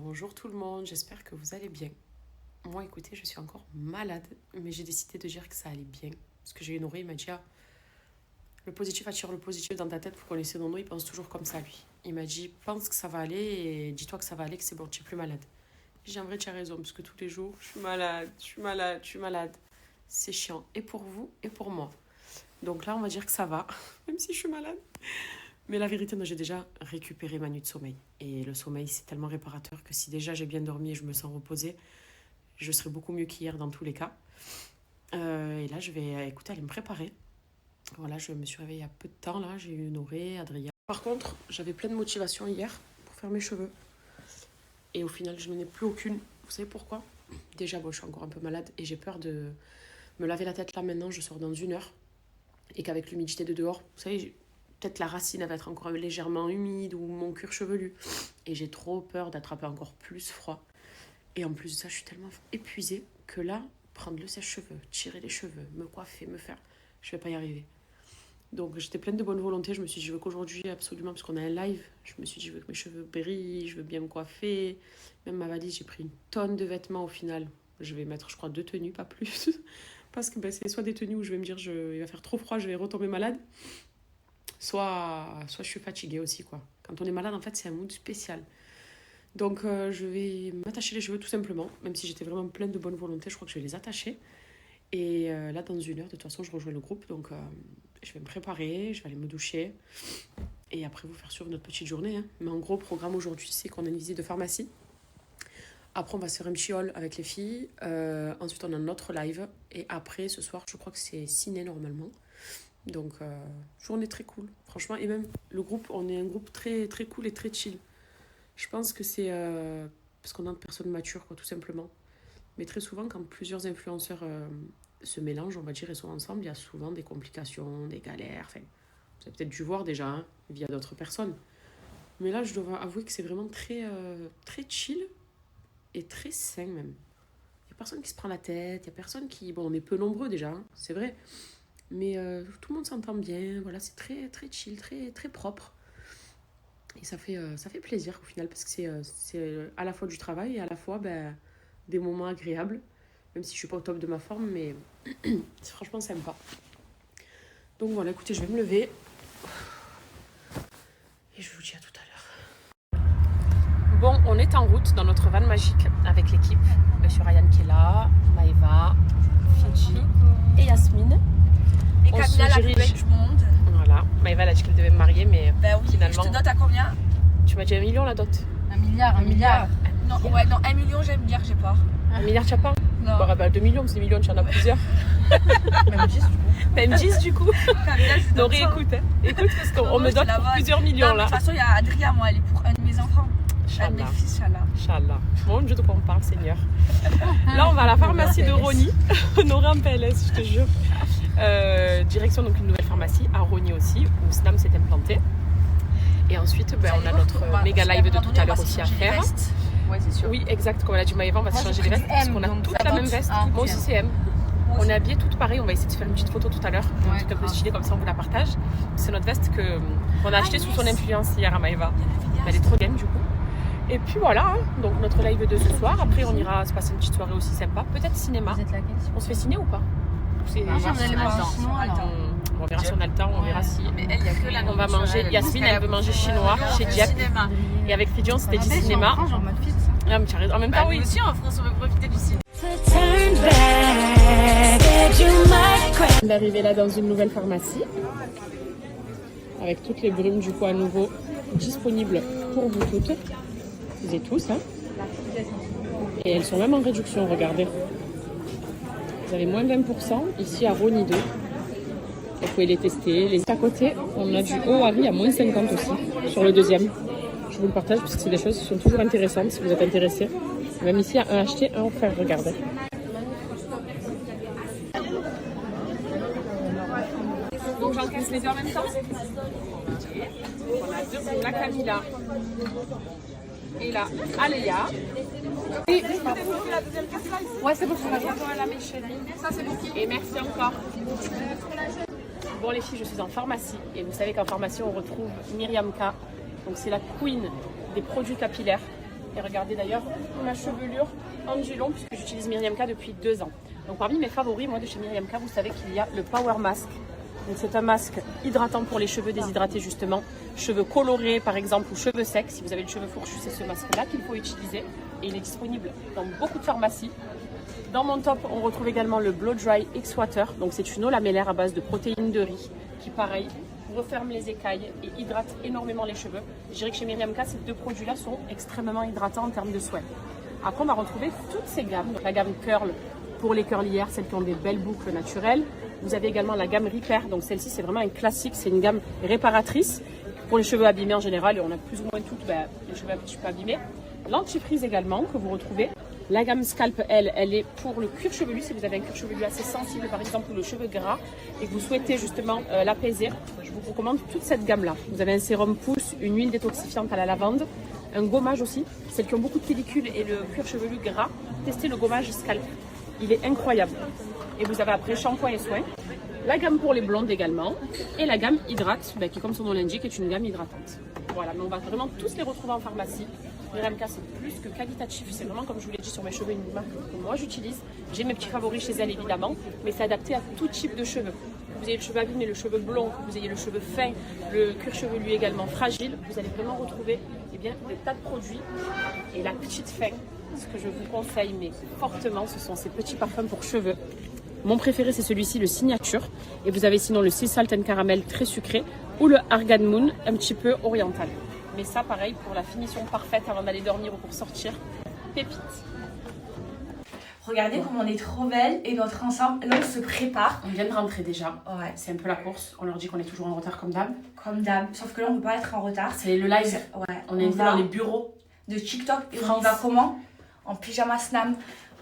Bonjour tout le monde, j'espère que vous allez bien. Moi écoutez, je suis encore malade, mais j'ai décidé de dire que ça allait bien. Parce que j'ai une oreille, il m'a dit le positif attire le positif dans ta tête, vous connaissez Nono, il pense toujours comme ça lui. Il m'a dit pense que ça va aller et dis-toi que ça va aller, que c'est bon, tu n'es plus malade. J'ai dit en vrai tu as raison, parce que tous les jours je suis malade. C'est chiant, et pour vous et pour moi. Donc là on va dire que ça va, même si je suis malade. Mais la vérité, moi, j'ai déjà récupéré ma nuit de sommeil. Et le sommeil, c'est tellement réparateur que si déjà j'ai bien dormi et je me sens reposée, je serai beaucoup mieux qu'hier dans tous les cas. Et là, je vais, écoutez, aller me préparer. Voilà, je me suis réveillée il y a peu de temps, là. J'ai eu Honoré, Adrien. Par contre, j'avais plein de motivation hier pour faire mes cheveux. Et au final, je n'en ai plus aucune. Vous savez pourquoi ? Déjà, bon, je suis encore un peu malade et j'ai peur de me laver la tête là maintenant. Je sors dans 1 heure. Et qu'avec l'humidité de dehors, vous savez, peut-être la racine elle va être encore légèrement humide ou mon cuir chevelu. Et j'ai trop peur d'attraper encore plus froid. Et en plus de ça, je suis tellement épuisée que là, prendre le sèche-cheveux, tirer les cheveux, me coiffer, me faire, je vais pas y arriver. Donc j'étais pleine de bonne volonté. Je me suis dit, je veux qu'aujourd'hui, absolument, parce qu'on a un live, je me suis dit, je veux que mes cheveux brillent, je veux bien me coiffer. Même ma valise, j'ai pris une tonne de vêtements au final. Je vais mettre, je crois, 2 tenues, pas plus. Parce que c'est soit des tenues où je vais me dire, il va faire trop froid, je vais retomber malade. Soit je suis fatiguée aussi, quoi. Quand on est malade, en fait, c'est un mood spécial. Donc, je vais m'attacher les cheveux, tout simplement. Même si j'étais vraiment pleine de bonne volonté, je crois que je vais les attacher. Et là, dans 1 heure, de toute façon, je rejoins le groupe. Donc, je vais me préparer, je vais aller me doucher. Et après, vous faire suivre notre petite journée. Mais en gros, le programme aujourd'hui, c'est qu'on a une visite de pharmacie. Après, on va se faire un petit haul avec les filles. Ensuite, on a notre live. Et après, ce soir, je crois que c'est ciné, normalement. Donc, journée très cool, franchement. Et même, le groupe, on est un groupe très, très cool et très chill. Je pense que c'est parce qu'on a de personnes matures, quoi, tout simplement. Mais très souvent, quand plusieurs influenceurs se mélangent, on va dire, et sont ensemble, il y a souvent des complications, des galères. Enfin, vous avez peut-être dû voir déjà, via d'autres personnes. Mais là, je dois avouer que c'est vraiment très, très chill et très sain, même. Il n'y a personne qui se prend la tête, il y a personne qui... Bon, on est peu nombreux déjà, c'est vrai. Mais tout le monde s'entend bien, voilà, c'est très, très chill, très, très propre. Et ça fait plaisir au final, parce que c'est à la fois du travail et à la fois des moments agréables, même si je ne suis pas au top de ma forme, mais c'est franchement sympa. Donc voilà, écoutez, je vais me lever. Et je vous dis à tout à l'heure. Bon, on est en route dans notre van magique avec l'équipe. Monsieur Ryan qui est là, Maëva, Fidji et Yasmine. Et Camilla, la plus belle du monde. Voilà. Maëva, elle a dit qu'elle devait me marier, mais oui, finalement... Je te note à combien? Tu m'as dit 1 million, la dot? 1 milliard. Non, ouais, non, 1 million, j'aime bien, j'ai peur. 1 milliard, tu n'as pas? Non. Bon, 2 millions, c'est 2 millions, tu en as plusieurs. Même 10 du coup. Même 10 du coup. Camilla, je Nori, écoute, écoute, parce qu'on me donne pour plusieurs millions, là. De toute façon, il y a Adrien, moi, elle est pour un de mes enfants. Un de mes Inch'Allah. fils, Inch'Allah. Bon Dieu de quoi on parle, Seigneur. Là, on va à la pharmacie de Rony. On aura un PLS, je te jure. Direction donc une nouvelle pharmacie à Rony aussi, où Snam s'est implanté. Et ensuite, on a notre méga live de tout à l'heure aussi à faire. Ouais, c'est sûr. Oui, exact. Comme elle a dit Maëva, on va se changer les vestes parce qu'on a toutes la même veste. Moi aussi, c'est M. On est habillés toutes pareilles. On va essayer de faire une petite photo tout à l'heure. Un truc un peu stylé, comme ça on vous la partage. C'est notre veste qu'on a achetée sous son influence hier à Maëva. Elle est trop game du coup. Et puis voilà, donc notre live de ce soir. Après, on ira se passer une petite soirée aussi sympa. Peut-être cinéma. Vous êtes laquelle? On se fait ciné ou pas? On verra si on a le temps, on verra si. Mais elle, il y a que la on va manger. Yasmine, elle veut manger chinois chez Dieppe. Et avec Fidji, on s'était dit cinéma. Ah, mais tu as raison. En même temps, oui. Aussi, en France, on veut profiter du cinéma. On est arrivé là dans une nouvelle pharmacie. Avec toutes les brumes du coup à nouveau disponibles pour vous toutes. Vous et tous, hein. Et elles sont même en réduction, regardez. Vous avez moins de 20% ici à Rony 2. Vous pouvez les tester. Les à côté, on a du Ohari à moins 50 aussi sur le deuxième. Je vous le partage parce que c'est des choses qui sont toujours intéressantes si vous êtes intéressés. Même ici, un acheté, un offert, regardez. Donc j'encaisse les deux en même temps. On a deux, c'est la Camilla et la Aléa. Oui, ouais, c'est bon, ça c'est bon. Et merci encore. Bon les filles, je suis en pharmacie et vous savez qu'en pharmacie on retrouve Myriam K. Donc c'est la queen des produits capillaires. Et regardez d'ailleurs ma chevelure ondulante puisque j'utilise Myriam K depuis 2 ans. Donc parmi mes favoris, moi de chez Myriam K, vous savez qu'il y a le Power Mask. Donc c'est un masque hydratant pour les cheveux déshydratés justement, cheveux colorés par exemple ou cheveux secs. Si vous avez les cheveux fourchus, c'est ce masque-là qu'il faut utiliser et il est disponible dans beaucoup de pharmacies. Dans mon top, on retrouve également le Blow Dry X Water. Donc c'est une eau lamellaire à base de protéines de riz qui pareil referme les écailles et hydrate énormément les cheveux. Je dirais que chez Myriam K, ces 2 produits-là sont extrêmement hydratants en termes de soins. Après, on va retrouver toutes ces gammes. Donc la gamme Curl pour les curlières, celles qui ont des belles boucles naturelles. Vous avez également la gamme Repair, donc celle-ci c'est vraiment un classique, c'est une gamme réparatrice pour les cheveux abîmés en général et on a plus ou moins toutes les cheveux un petit peu abîmés. L'antifreeze également que vous retrouvez. La gamme Scalp, elle est pour le cuir chevelu, si vous avez un cuir chevelu assez sensible par exemple ou le cheveu gras et que vous souhaitez justement l'apaiser, je vous recommande toute cette gamme-là. Vous avez un sérum pousse, une huile détoxifiante à la lavande, un gommage aussi, celles qui ont beaucoup de pellicules et le cuir chevelu gras, testez le gommage Scalp. Il est incroyable. Et vous avez après shampoing et soins. La gamme pour les blondes également. Et la gamme Hydrate, qui comme son nom l'indique est une gamme hydratante. Voilà, mais on va vraiment tous les retrouver en pharmacie. Myriam K, c'est plus que qualitatif. C'est vraiment, comme je vous l'ai dit, sur mes cheveux, une marque que moi j'utilise. J'ai mes petits favoris chez elle évidemment, mais c'est adapté à tout type de cheveux. Que vous ayez le cheveu abîmé, le cheveu blond, que vous ayez le cheveu fin, le cuir chevelu également fragile, vous allez vraiment retrouver des tas de produits. Et la petite fin, ce que je vous conseille, mais fortement, ce sont ces petits parfums pour cheveux. Mon préféré, c'est celui-ci, le Signature. Et vous avez sinon le Sea Salt and Caramel très sucré ou le Argan Moon, un petit peu oriental. Mais ça, pareil, pour la finition parfaite avant d'aller dormir ou pour sortir, pépite. Regardez comme on est trop belle et notre ensemble, là on se prépare. On vient de rentrer déjà. Ouais. C'est un peu la course. On leur dit qu'on est toujours en retard comme d'hab. Comme d'hab. Sauf que là on ne peut pas être en retard. C'est le live. Ouais. On est dans les bureaux de TikTok. Et France. on y va comment? En pyjama Snam.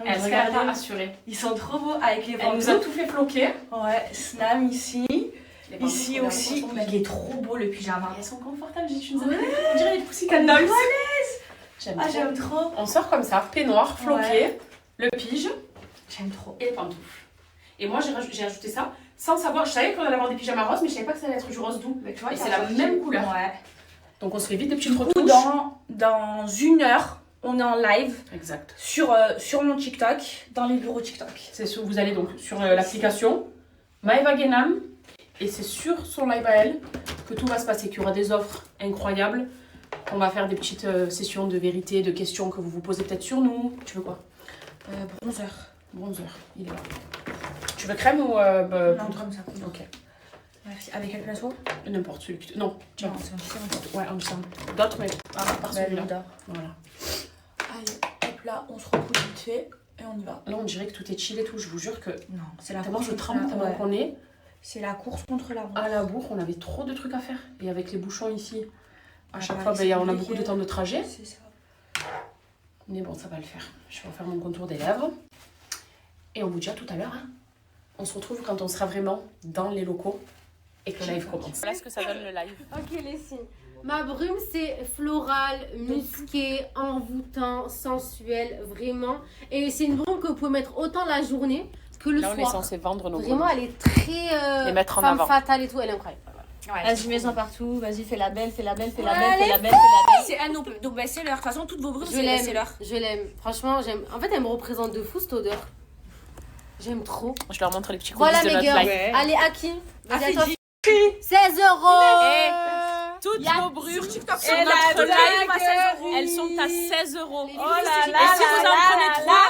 Elle regarde pas assurée. Ils sont trop beaux avec les Elle nous a tout fait floquer. Ouais, Snam ici. Ici aussi. Il est trop beau le pyjama. Et elles sont confortables. Tu nous as on dirait les Pussycat Dolls. J'aime trop. On sort comme ça, peignoir, floqué, le pige. J'aime trop. Et les pantoufles. Et moi j'ai ajouté ça sans savoir. Je savais qu'on allait avoir des pyjamas roses, mais je savais pas que ça allait être du rose doux. Mais tu vois, et c'est la même couleur. Ouais. Donc on se fait vite des petites retouches. Dans 1 heure, on est en live. Exact. Sur mon TikTok, dans les bureaux TikTok. C'est sûr, vous allez donc sur l'application Maeva Genam et c'est sur son live à elle que tout va se passer, qu'il y aura des offres incroyables. On va faire des petites sessions de vérité, de questions que vous vous posez peut-être sur nous. Tu veux quoi? Bronzer. Bronzer, il est là. Tu veux crème ou non, poudre? comme ça. Ok. Merci. Avec quel pinceau? N'importe celui que tu... Non, tiens. Non, c'est un petit Ouais, un petit. D'autres, mais par celui-là. Voilà. Allez, hop là, on se repousse vite fait et on y va. Là, on dirait que tout est chill et tout. Je vous jure que... Non, c'est la tellement course. je tremble, tellement qu'on est... C'est la course contre la bourre. À la bourre, on avait trop de trucs à faire. Et avec les bouchons ici, à chaque bah, fois, on a beaucoup de temps de trajet. C'est ça. Mais bon, ça va le faire. Je vais refaire mon contour des lèvres. Et on vous dit à tout à l'heure. Hein. On se retrouve quand on sera vraiment dans les locaux et que le live commence. Voilà ce que ça donne le live. Ok, les signes. Ma brume, c'est floral, musqué, envoûtant, sensuel, vraiment. Et c'est une brume que vous pouvez mettre autant la journée que le Là, soir. on est censé vendre nos Vraiment, produits. elle est très Les mettre en femme avant. fatale et tout, elle est incroyable. Ouais, Vas-y, mets-en partout, vas-y, fais la belle, fais la belle, fais la Ouais, belle, fais allez, la belle, fais la belle. c'est un donc best-seller. De toute façon, toutes vos brumes, Je c'est l'aime, best-seller. je l'aime. Franchement, j'aime. En fait, elle me représente de fou cette odeur. J'aime trop. Je leur montre les petits coups Voilà, de mes notre gars. live. Ouais. Allez, à qui? Vas-y, à toi. Fiji. 16 €. Toutes Y a- nos brures TikTok Et sur la notre blague, live, à 16 €. elles sont à 16 €. Oh Et si vous en prenez 3,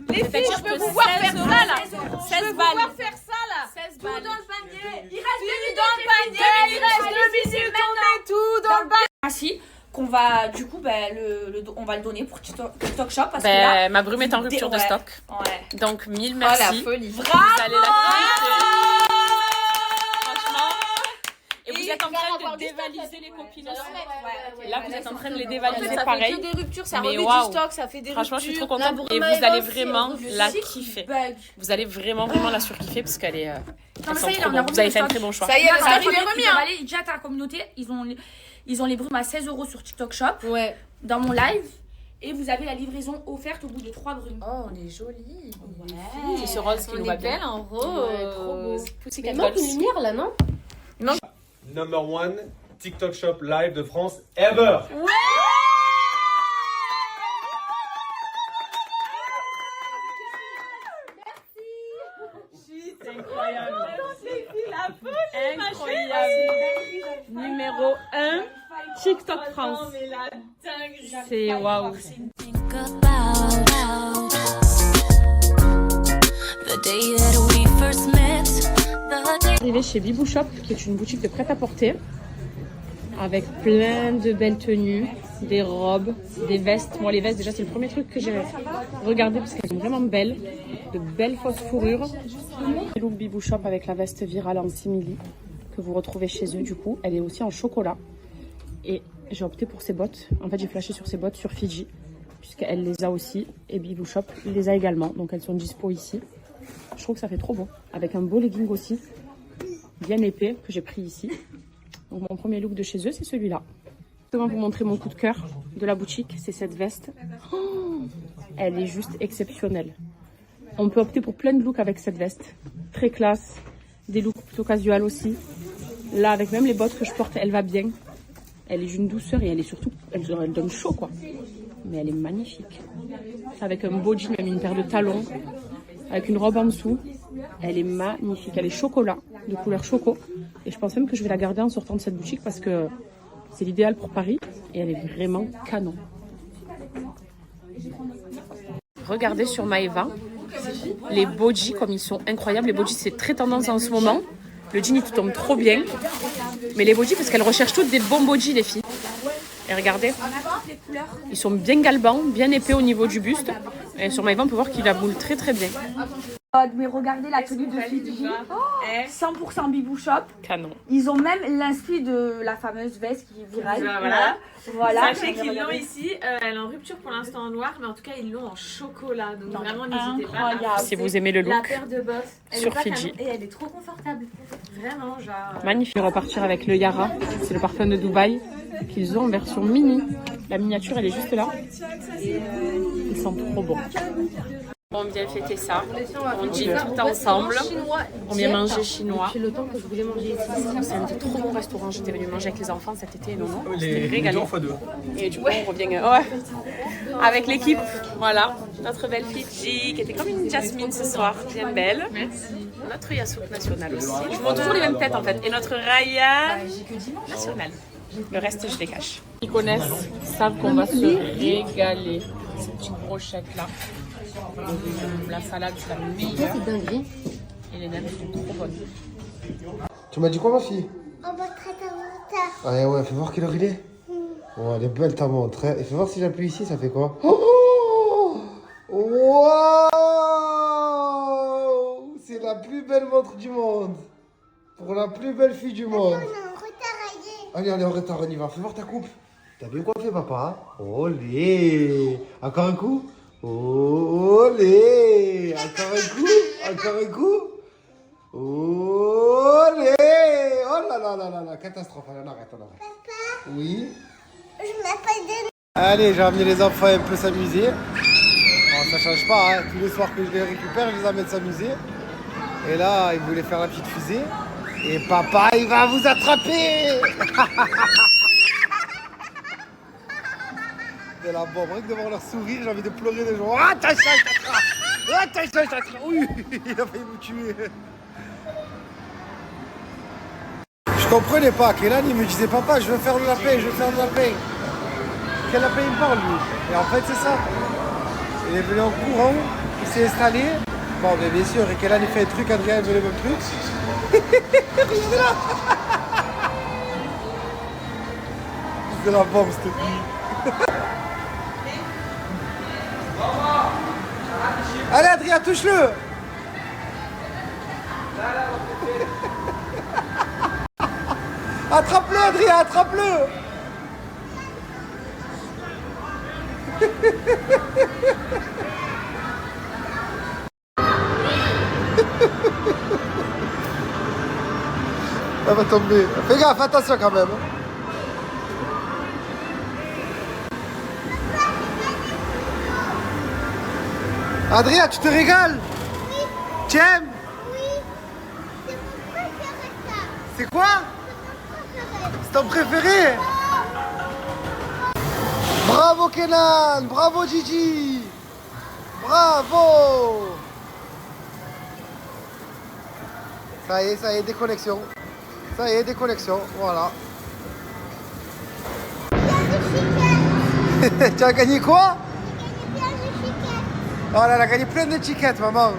les filles, je peux pouvoir faire ça là. 16 balles. faire ça là. 16 balles. panier. Il reste 2 minutes dans le panier. Il reste 2 minutes maintenant. Tout dans le panier. Ainsi qu'on va du coup on va le donner pour TikTok Shop parce que là Ma brume est en rupture de ouais. stock. ouais. Donc 1000 Oh merci. la folie. Vous allez la kiffer. Franchement. Et vous êtes en train de dévaliser les copines aussi. Là, vous êtes en train de les En dévaliser fait, ça pareil. fait que des ruptures, ça Mais remet waouh. du stock, ça fait des Franchement, ruptures. je suis trop contente. Et vous Maëva allez aussi, vraiment je la sais kiffer. Bug. Vous allez vraiment la surkiffer parce qu'elle est. Non, elles mais sont ça y est, trop on a bonnes. Vous remis avez le fait un stock. très bon choix. Ça y est, Non, le stock, il il est est remis. remis. Allez, déjà ta communauté, ils ont les brumes à 16 € sur TikTok Shop Ouais. dans mon live et vous avez la livraison offerte au bout de 3 brumes. Oh, on est jolie. C'est ce rose qui nous va bien. en rose. Ouais, trop beau. Pussycat Il manque Dolls. une lumière là, non? Number one TikTok Shop live de France ever. numéro 1 TikTok France. C'est waouh. Arrivé chez Bibou Shop, qui est une boutique de prêt-à-porter, avec plein de belles tenues, des robes, des vestes. Moi, les vestes, déjà, c'est le premier truc que j'ai regardé parce qu'elles sont vraiment belles. De belles fausses fourrures. Look Bibou Shop avec la veste virale en simili que vous retrouvez chez eux, du coup. Elle est aussi en chocolat. Et j'ai opté pour ces bottes. En fait, j'ai flashé sur ces bottes sur Fiji, puisqu'elle les a aussi. Et Bibou Shop les a également. Donc, elles sont dispo ici. Je trouve que ça fait trop beau. Avec un beau legging aussi, bien épais, que j'ai pris ici. Donc, mon premier look de chez eux, c'est celui-là. Je vais vous montrer mon coup de cœur de la boutique. C'est cette veste. Oh, elle est juste exceptionnelle. On peut opter pour plein de looks avec cette veste. Très classe. Des looks plutôt casual aussi. Là, avec même les bottes que je porte, elle va bien. Elle est d'une douceur et elle est surtout... Elle donne chaud, quoi. Mais elle est magnifique. Avec un beau jean, même une paire de talons. Avec une robe en dessous. Elle est magnifique. Elle est chocolat, de couleur choco. Et je pense même que je vais la garder en sortant de cette boutique parce que c'est l'idéal pour Paris. Et elle est vraiment canon. Regardez sur Maeva. Les bodys, comme ils sont incroyables. Les bodys, c'est très tendance en ce moment. Le jean, il te tombe trop bien. Mais les bodys, parce qu'elles recherchent toutes des bons bodys, les filles. Et regardez, ils sont bien galbants, bien épais au niveau du buste. Et sur Maeva, on peut voir qu'il la boule très très bien. Mais regardez la tenue de Fiji. 100% Bibou Shop. Canon. Ils ont même l'inspi de la fameuse veste qui est virale. Voilà. Sachez qu'ils l'ont ici. Elle est en rupture pour l'instant en noir, mais en tout cas, ils l'ont en chocolat. Donc vraiment, n'hésitez pas. Si vous aimez le La look paire de bottes, elle sur est pas Fiji. canon et elle est trop confortable. Vraiment, genre. Magnifique. Repartir avec le Yara. C'est le parfum de Dubaï qu'ils ont en version mini. La miniature, elle est juste là. Ils sont trop bons. On vient fêter ça. On dîne tout ensemble. On vient manger chinois. C'est le temps que je voulais manger ici. C'est un trop bon restaurant. J'étais venue manger avec les enfants cet été et non. C'était régalé. Et du coup, on revient avec l'équipe. Voilà, notre belle Fiji qui était comme une Jasmine ce soir, bien belle. Notre Yasouk national aussi. Je vois toujours les mêmes têtes en fait. Et notre Raya national. Le reste, je les cache. Ils connaissent, savent qu'on va se régaler. Ces petites brochettes là. La salade, c'est la meilleure. C'est dinguerie. Et les nems sont trop bonnes. Tu m'as dit quoi, ma fille? On va très tard. Ah ouais, fais voir quelle heure il est. Oh, elle est belle ta montre. Hein. Et fais voir si j'appuie ici, ça fait quoi? Oh, wow, c'est la plus belle montre du monde. Pour la plus belle fille du monde. On est en retard. Allez, en retard, on y va. Fais voir ta coupe. T'as bien coiffé, papa? Olé. Encore un coup? Olé. Encore un coup? Encore un coup? Olé. Oh là là là là là. Catastrophe. Allez, on arrête. Papa, Oui? je m'appelle Denis. Allez, j'ai amené les enfants un peu s'amuser. Bon, ça change pas, hein. Tous les soirs que je les récupère, je les amène s'amuser. Et là, ils voulaient faire la petite fusée. Et papa, il va vous attraper. C'est la bombe. Rien que de voir leur sourire, j'ai envie de pleurer des gens. Ah, oui, il a failli me tuer. Je comprenais pas. Kélan, il me disait, papa, je veux faire le lapin, je veux faire le lapin. Quel lapin il parle, lui? Et en fait, c'est ça. Il est venu en courant, il s'est installé. Bon, mais bien sûr, et Kélan, il fait un truc, Adrien, il veut le même truc. Regardez là. C'est la bombe, cette fille. Allez, Adrien, touche-le. Attrape-le, Adrien, attrape-le. Elle va tomber. Fais gaffe, attention quand même. Adrien, tu te régales? Oui. Tu aimes? Oui, c'est mon préféré ça. C'est quoi? C'est ton préféré? Bravo Kenan, bravo Gigi, bravo. Ça y est, déconnexion. Ça y est, déconnexion, voilà. de chiquettes. Tu as gagné quoi? J'ai gagné plein de chiquettes. Oh là, elle a gagné plein de tickets, maman.